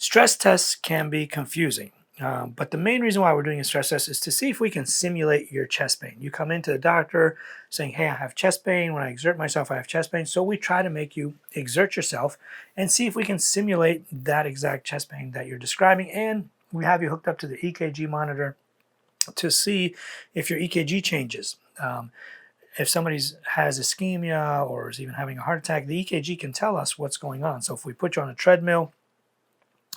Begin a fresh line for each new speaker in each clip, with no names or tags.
Stress tests can be confusing, but the main reason why we're doing a stress test is to see if we can simulate your chest pain. You come into the doctor saying, hey, I have chest pain. When I exert myself, I have chest pain. So we try to make you exert yourself and see if we can simulate that exact chest pain that you're describing. And we have you hooked up to the EKG monitor to see if your EKG changes. If somebody has ischemia or is even having a heart attack, the EKG can tell us what's going on. So if we put you on a treadmill,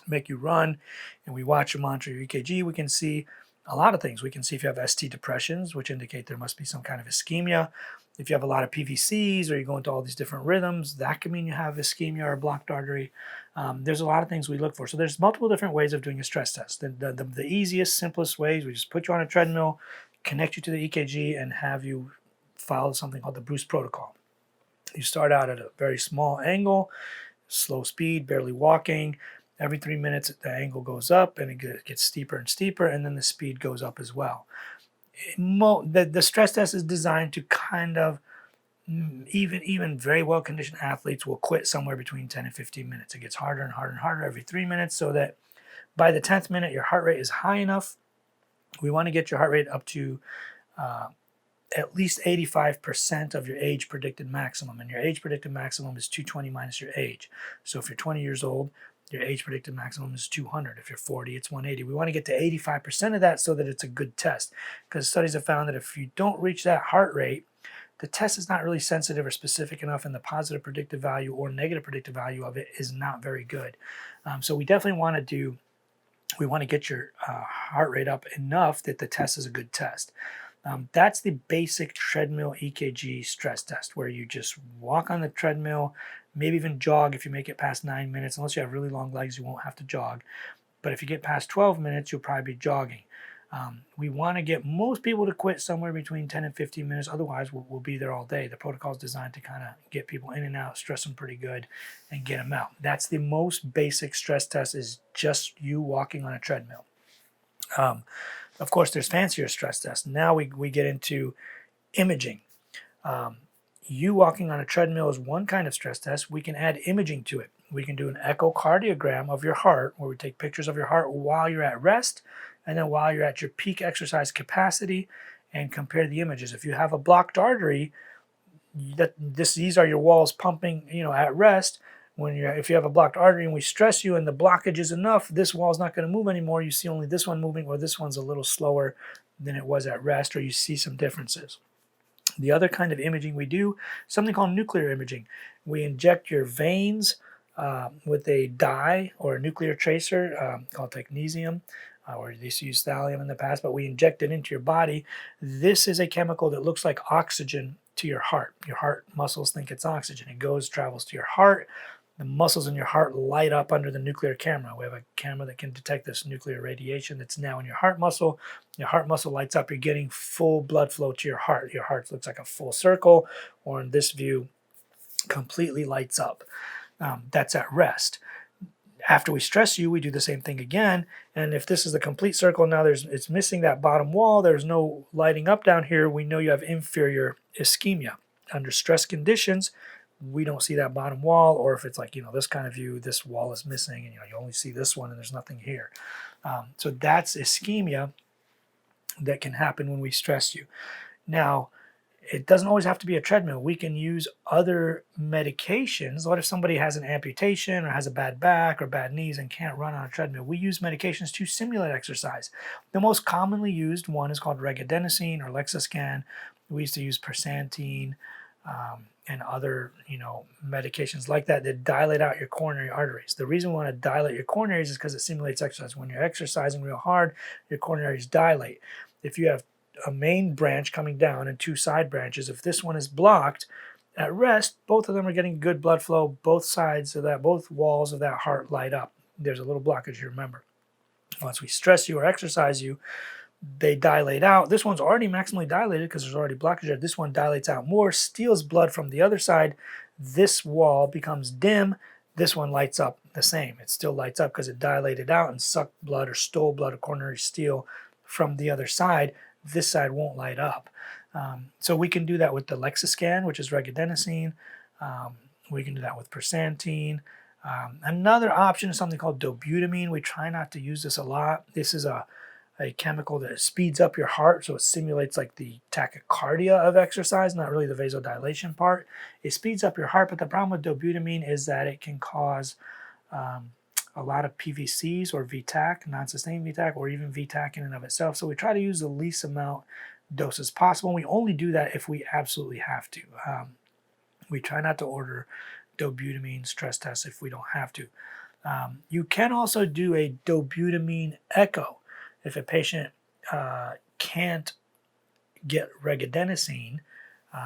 make you run, and we watch and monitor your EKG, we can see a lot of things. We can see if you have ST depressions, which indicate there must be some kind of ischemia. If you have a lot of PVCs or you go into all these different rhythms, that can mean you have ischemia or a blocked artery. There's a lot of things we look for. So there's multiple different ways of doing a stress test. The easiest, simplest ways, we just put you on a treadmill, connect you to the EKG, and have you follow something called the Bruce protocol. You start out at a very small angle, slow speed, barely walking. Every 3 minutes, the angle goes up and it gets steeper and steeper, and then the speed goes up as well. The stress test is designed to kind of, even very well-conditioned athletes will quit somewhere between 10 and 15 minutes. It gets harder and harder and harder every 3 minutes, so that by the 10th minute, your heart rate is high enough. We want to get your heart rate up to at least 85% of your age predicted maximum. And your age predicted maximum is 220 minus your age. So if you're 20 years old, your age predicted maximum is 200. If you're 40, it's 180. We want to get to 85% of that so that it's a good test. Because studies have found that if you don't reach that heart rate, the test is not really sensitive or specific enough, and the positive predictive value or negative predictive value of it is not very good. So we definitely want to get your heart rate up enough that the test is a good test. That's the basic treadmill EKG stress test, where you just walk on the treadmill, maybe even jog if you make it past 9 minutes. Unless you have really long legs, you won't have to jog. But if you get past 12 minutes, you'll probably be jogging. We want to get most people to quit somewhere between 10 and 15 minutes. Otherwise, we'll be there all day. The protocol is designed to kind of get people in and out, stress them pretty good, and get them out. That's the most basic stress test, is just you walking on a treadmill. Of course, there's fancier stress tests. Now we get into imaging. You walking on a treadmill is one kind of stress test. We can add imaging to it. We can do an echocardiogram of your heart, where we take pictures of your heart while you're at rest and then while you're at your peak exercise capacity, and compare the images. If you have a blocked artery, these are your walls pumping, at rest. If you have a blocked artery and we stress you and the blockage is enough, this wall is not going to move anymore. You see only this one moving, or this one's a little slower than it was at rest, or you see some differences. The other kind of imaging we do, something called nuclear imaging. We inject your veins with a dye or a nuclear tracer called technetium, or they used to use thallium in the past, but we inject it into your body. This is a chemical that looks like oxygen to your heart. Your heart muscles think it's oxygen. It travels to your heart. The muscles in your heart light up under the nuclear camera. We have a camera that can detect this nuclear radiation that's now in your heart muscle. Your heart muscle lights up. You're getting full blood flow to your heart. Your heart looks like a full circle, or in this view, completely lights up. That's at rest. After we stress you, we do the same thing again. And if this is the complete circle, now it's missing that bottom wall. There's no lighting up down here. We know you have inferior ischemia. Under stress conditions, we don't see that bottom wall, or if it's like, this kind of view, this wall is missing, and you only see this one and there's nothing here. So that's ischemia that can happen when we stress you. Now, it doesn't always have to be a treadmill. We can use other medications. What if somebody has an amputation or has a bad back or bad knees and can't run on a treadmill? We use medications to simulate exercise. The most commonly used one is called regadenosine or Lexiscan. We used to use Persantine and other medications like that dilate out your coronary arteries. The reason we want to dilate your coronaries is because it simulates exercise. When you're exercising real hard, your coronaries dilate. If you have a main branch coming down and two side branches, if this one is blocked at rest, both of them are getting good blood flow. Both sides of that, both walls of that heart light up. There's a little blockage, you remember. Once we stress you or exercise you, they dilate out. This one's already maximally dilated because there's already blockage there. This one dilates out more, steals blood from the other side. This wall becomes dim. This one lights up the same. It still lights up because it dilated out and sucked blood or stole blood or coronary steal from the other side. This side won't light up. So we can do that with the Lexiscan, which is regadenosine. We can do that with Persantine. Another option is something called Dobutamine. We try not to use this a lot. This is a chemical that speeds up your heart, so it simulates like the tachycardia of exercise, not really the vasodilation part. It speeds up your heart, but the problem with Dobutamine is that it can cause um, a lot of PVCs or VTAC, non-sustained VTAC, or even VTAC in and of itself. So we try to use the least amount doses possible. We only do that if we absolutely have to. We try not to order Dobutamine stress tests if we don't have to. You can also do a Dobutamine echo if a patient can't get regadenoson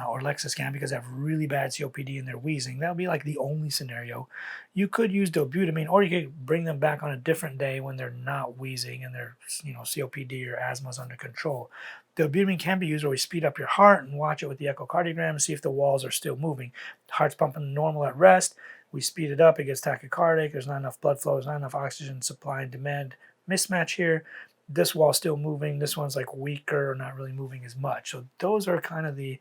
or Lexiscan because they have really bad COPD and they're wheezing. That would be like the only scenario. You could use Dobutamine, or you could bring them back on a different day when they're not wheezing and their COPD or asthma is under control. Dobutamine can be used where we speed up your heart and watch it with the echocardiogram and see if the walls are still moving. Heart's pumping normal at rest. We speed it up, it gets tachycardic. There's not enough blood flow. There's not enough oxygen supply and demand mismatch here. This wall's still moving. This one's like weaker or not really moving as much. So those are kind of the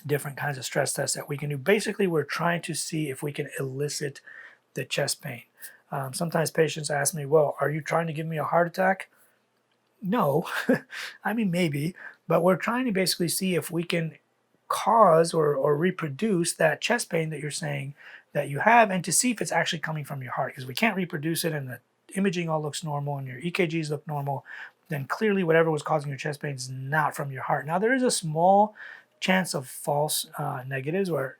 different kinds of stress tests that we can do. Basically, we're trying to see if we can elicit the chest pain. Sometimes patients ask me, well, are you trying to give me a heart attack? No, I mean, maybe, but we're trying to basically see if we can cause or reproduce that chest pain that you're saying that you have, and to see if it's actually coming from your heart, because we can't reproduce it and the imaging all looks normal and your EKGs look normal, then clearly whatever was causing your chest pain is not from your heart. Now, there is a small chance of false negatives where,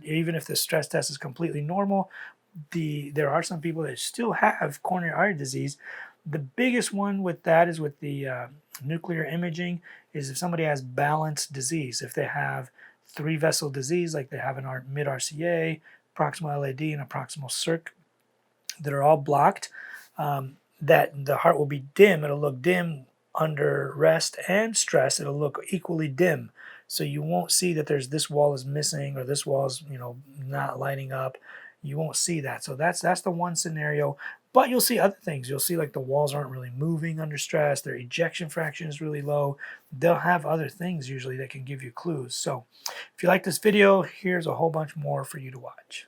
even if the stress test is completely normal, there are some people that still have coronary artery disease. The biggest one with that is with the nuclear imaging, is if somebody has balanced disease. If they have 3-vessel disease, like they have an mid-RCA, proximal LAD, and a proximal circ that are all blocked, that the heart will be dim. It'll look dim under rest and stress. It'll look equally dim. So you won't see that there's this wall is missing or this wall is not lighting up. You won't see that. So that's the one scenario. But you'll see other things. You'll see like the walls aren't really moving under stress. Their ejection fraction is really low. They'll have other things usually that can give you clues. So if you like this video, here's a whole bunch more for you to watch.